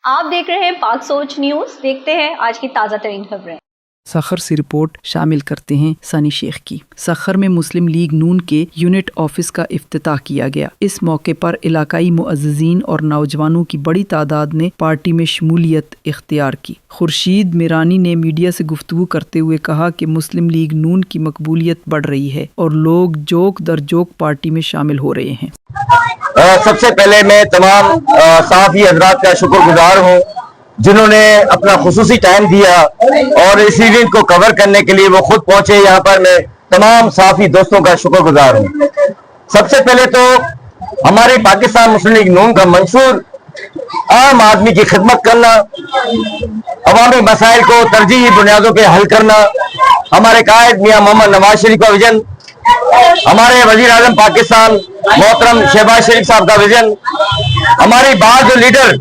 आप देख रहे हैं पाक सोच न्यूज। देखते हैं आज की ताज़ा तरीन खबरें। सखर से रिपोर्ट शामिल करते हैं सानी शेख की। सखर में मुस्लिम लीग नून के यूनिट ऑफिस का इफ्तिताह किया गया। इस मौके पर इलाकाई मुअज़्ज़िज़ीन और नौजवानों की बड़ी तादाद ने पार्टी में शमूलियत इख्तियार की। खुर्शीद मिरानी ने मीडिया से गुफ्तगू करते हुए कहा कि मुस्लिम लीग नून की मकबूलियत बढ़ रही है और लोग जोक दर जोक पार्टी में शामिल हो रहे हैं। सबसे पहले मैं तमाम सहाफ़ी हज़रात का शुक्रगुजार हूँ जिन्होंने अपना खुसूसी टाइम दिया और इस इवेंट को कवर करने के लिए वो खुद पहुंचे यहाँ पर। मैं तमाम सहाफ़ी दोस्तों का शुक्रगुजार हूँ। सबसे पहले तो हमारे पाकिस्तान मुस्लिम लीग नून का मंशूर आम आदमी की खिदमत करना, अवामी मसाइल को तरजीही बुनियादों पे हल करना, हमारे कायद मियां मोहम्मद नवाज शरीफ का विजन, हमारे वजीर आजम पाकिस्तान मोहतरम शहबाज शरीफ साहब का विजन, हमारी बात जो लीडर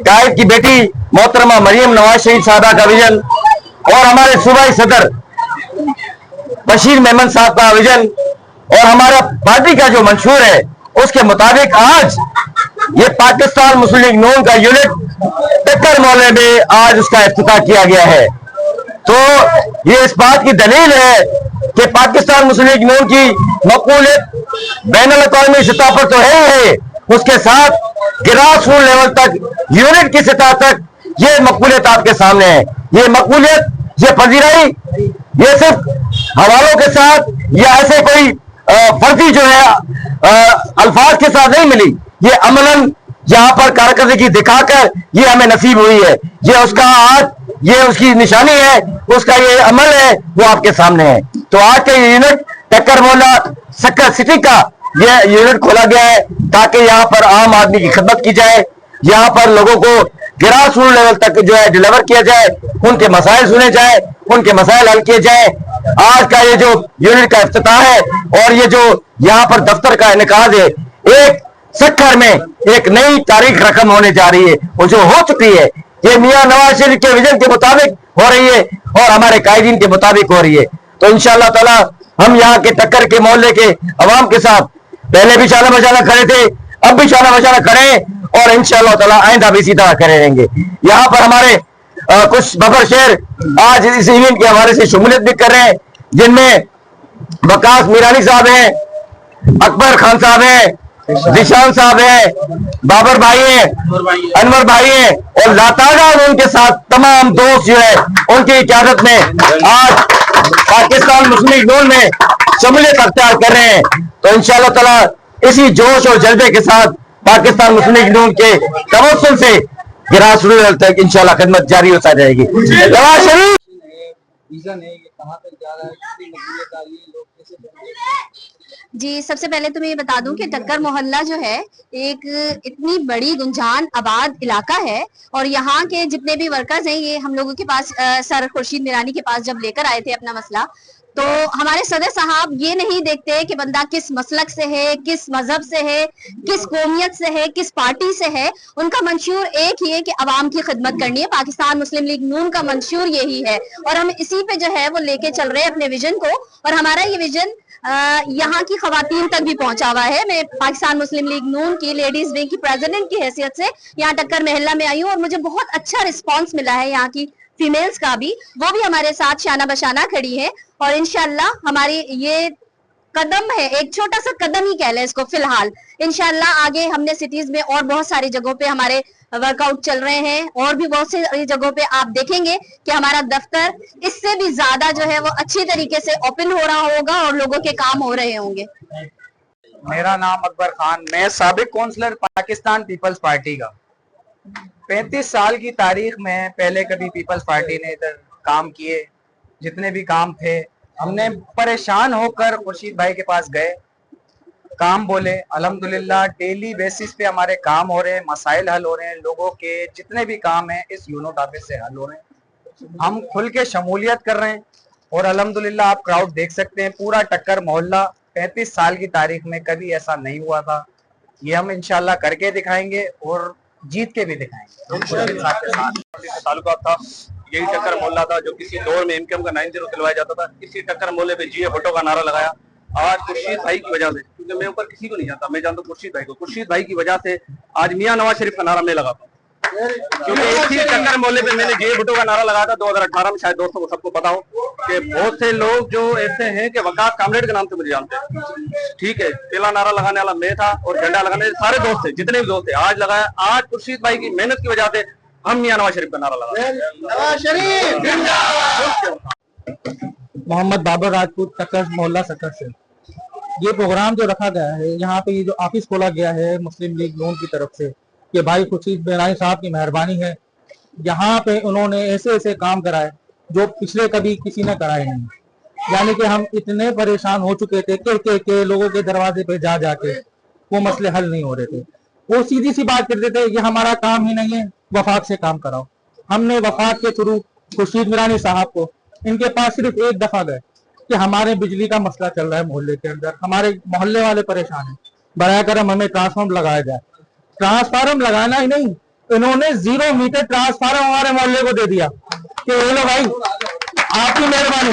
कायद की बेटी मोहतरमा मरियम नवाज शरीफ साहबा का विजन और हमारे सूबाई सदर बशीर मेमन साहब का विजन और हमारा पार्टी का जो मंशूर है उसके मुताबिक आज ये पाकिस्तान मुस्लिम लीग नून का यूनिट टक्कर मोहल्ले में आज उसका इफ्तिताह किया गया है। तो ये इस बात की दलील है कि पाकिस्तान मुस्लिम लीग नून की मकबूलियत बैनुल अक़वामी सतह पर तो है, उसके साथ ग्रास रूट लेवल तक, यूनिट की सतह तक ये मकबूलियत आपके सामने है। ये मकबूलियत, ये पजीराई, ये सिर्फ हवालों के साथ या ऐसे कोई फर्जी जो है अल्फाज के साथ नहीं मिली, ये अमलन यहाँ पर कारकर्दगी दिखाकर ये हमें नसीब हुई है। ये उसका आज, ये उसकी निशानी है, उसका ये अमल है, वो आपके सामने है। तो आज का ये यूनिट टक्कर मोहल्ला सक्कर सिटी का ये यूनिट खोला गया है ताकि यहाँ पर आम आदमी की खिदमत की जाए, यहाँ पर लोगों को ग्रास रूट लेवल तक जो है डिलीवर किया जाए, उनके मसाइल सुने जाए, उनके मसाइल हल किए जाए। आज का ये जो यूनिट का इफ्तिताह है और ये जो यहाँ पर दफ्तर का इनेकाद है, एक सक्कर में एक नई तारीख रकम होने जा रही है और जो हो चुकी है ये मियां नवाज शरीफ के विजन के मुताबिक हो रही है और हमारे कायदीन के मुताबिक हो रही है। तो इंशाअल्लाह ताला हम यहाँ के टक्कर के मोहल्ले के अवाम के साथ पहले भी शाला मशाला खड़े थे, अब भी शाला मशाला करें और इंशाअल्लाह ताला आइंदा भी इसी तरह करे रहेंगे। यहाँ पर हमारे कुछ बफर शेर आज इस इवेंट के हमारे से शमूलियत भी कर रहे हैं, जिनमें वकास मीरानी साहब हैं, अकबर खान साहब हैं, जिशान साहब हैं, बाबर भाई हैं, अनवर भाई हैं और लातादार उनके साथ तमाम दोस्त जो है उनकी क़यादत में आज पाकिस्तान मुस्लिम लीग नून में शमूलियत अख्तियार कर रहे हैं। तो इंशाअल्लाह ताला इसी जोश और जज्बे के साथ पाकिस्तान मुस्लिम लीग नून के तवस्सुल से ग्रास रूट तक इंशाअल्लाह खिदमत जारी होता जाएगी। नवाज शरीफ जी, सबसे पहले तो मैं ये बता दूं कि टक्कर मोहल्ला जो है एक इतनी बड़ी गुंजान आबाद इलाका है और यहाँ के जितने भी वर्कर्स हैं ये हम लोगों के पास सर खुर्शीद मिरानी के पास जब लेकर आए थे अपना मसला, तो हमारे सदर साहब ये नहीं देखते कि बंदा किस मसलक से है, किस मजहब से है, किस कौमियत से है, किस पार्टी से है। उनका मंशूर एक ही है कि अवाम की खिदमत करनी है। पाकिस्तान मुस्लिम लीग नून का मंशूर यही है और हम इसी पे जो है वो लेके चल रहे हैं अपने विजन को और हमारा ये विजन यहाँ की खवातीन तक भी पहुंचा हुआ है। मैं पाकिस्तान मुस्लिम लीग नून की लेडीज विंग की प्रेसिडेंट की हैसियत से यहाँ टक्कर मोहल्ला में आई हूँ और मुझे बहुत अच्छा रिस्पांस मिला है यहाँ की फीमेल्स का भी, वो भी हमारे साथ शाना बशाना खड़ी है और इंशाल्लाह हमारी ये कदम है, एक छोटा सा कदम ही कह लें इसको फिलहाल। इंशाल्लाह आगे हमने सिटीज में और बहुत सारी जगहों पे हमारे वर्कआउट चल रहे हैं और भी बहुत सी जगहों पे आप देखेंगे कि हमारा दफ्तर इससे भी ज्यादा जो है वो अच्छी तरीके से ओपन हो रहा होगा और लोगों के काम हो रहे होंगे। मेरा नाम अकबर खान, मैं साबिक काउंसलर पाकिस्तान पीपल्स पार्टी का। 35 साल की तारीख में पहले कभी पीपल्स पार्टी ने इधर काम किए, जितने भी काम थे हमने परेशान होकर खुर्शीद भाई के पास गए, काम बोले। अल्हम्दुलिल्लाह डेली बेसिस पे हमारे काम हो रहे हैं, मसाइल हल हो रहे हैं, लोगों के जितने भी काम हैं इस यूनिट ऑफिस से हल हो रहे हैं। हम खुल के शमूलियत कर रहे हैं और अल्हम्दुलिल्लाह आप क्राउड देख सकते हैं, पूरा टक्कर मोहल्ला 35 साल की तारीख में कभी ऐसा नहीं हुआ था। ये हम इंशाल्लाह करके दिखाएंगे और जीत के भी दिखाएंगे। ताल्लुकात था, यही टक्कर मोहल्ला था जो किसी दौर में इनकम का 90 खिलवाया जाता था। इसी टक्कर मोहल्ले पे जिए भुट्टो का नारा लगाया आज खुर्शीद भाई की वजह से, क्योंकि मैं ऊपर किसी को नहीं जानता, मैं जानता खुर्शीद भाई को। खुर्शीद भाई की वजह से आज मियां नवाज शरीफ का नारा मैं लगाता हूँ। क्योंकि एक ही टक्कर मोहल्ले पे मैंने जे भुट्टो का नारा लगाया था 2018 में, शायद दोस्तों को सबको पता हो कि बहुत से लोग जो ऐसे हैं कि वकास कामरेड के नाम से मुझे जानते हैं, ठीक है। पहला नारा लगाने वाला मैं था और झंडा लगाने सारे दोस्त थे, जितने भी दोस्त थे। आज लगाया, आज खुर्शीद भाई की मेहनत की वजह से हम मियां नवाज शरीफ का नारा लगाया। मोहम्मद बाबर राजपूत, टक्कर मोहल्ला सक्कर से। ये प्रोग्राम जो रखा गया है यहाँ पे, ये जो ऑफिस खोला गया है मुस्लिम लीग नून की तरफ से, कि भाई खुर्शीद बेनाई साहब की मेहरबानी है। यहाँ पे उन्होंने ऐसे ऐसे काम कराए जो पिछले कभी किसी ने कराए नहीं। यानी कि हम इतने परेशान हो चुके थे के लोगों के दरवाजे पे जा जाके, वो मसले हल नहीं हो रहे थे। वो सीधी सी बात करते थे, ये हमारा काम ही नहीं है, वफाक से काम कराओ। हमने वफाक के थ्रू खुर्शीद मीरानी साहब को, इनके पास सिर्फ एक दफा गए कि हमारे बिजली का मसला चल रहा है मोहल्ले के अंदर, हमारे मोहल्ले वाले परेशान हैं, बराए करम हमें ट्रांसफार्मर लगाया जाए। ट्रांसफार्मर लगाना ही नहीं, इन्होंने 0 मीटर ट्रांसफार्मर हमारे मोहल्ले को दे दिया कि बोलो भाई आपकी मेहरबानी।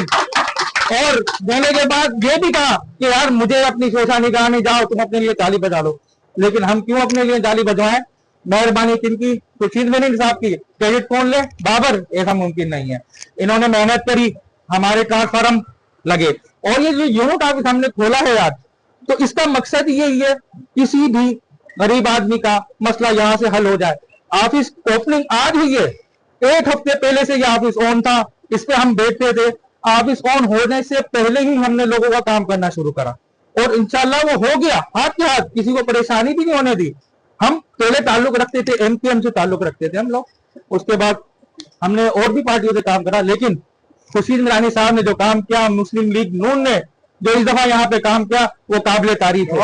और देने के बाद ये भी कहा कि यार मुझे अपनी शोषा निगरानी जाओ, तुम अपने लिए ताली बजा लो। लेकिन हम क्यों अपने लिए ताली बजवाएं? मेहरबानी किनकी? खुर्शीद मीरानी साहब की। क्रेडिट कौन ले? बाबर। ऐसा मुमकिन नहीं है। इन्होंने मेहनत करी, हमारे ट्रांसफार्मर लगे। और ये जो यूनिट ऑफिस हमने खोला है आज, तो इसका मकसद यही है किसी भी गरीब आदमी का मसला यहाँ से हल हो जाए। ऑफिस ओपनिंग आज हुई है, 1 हफ्ते पहले से ये ऑफिस ऑन था, इस पे हम बैठते थे। ऑफिस ऑन होने से पहले ही हमने लोगों का काम करना शुरू करा और इंशाल्लाह वो हो गया हाथ के हाथ, किसी को परेशानी भी नहीं होने दी। हम पहले ताल्लुक रखते थे, एमपीएम से ताल्लुक रखते थे हम लोग, उसके बाद हमने और भी पार्टियों से काम करा। लेकिन खुर्शीद मीरानी साहब ने जो काम किया, मुस्लिम लीग नून ने जो इस दफा यहाँ पे काम किया, वो काबिल तारीफ है।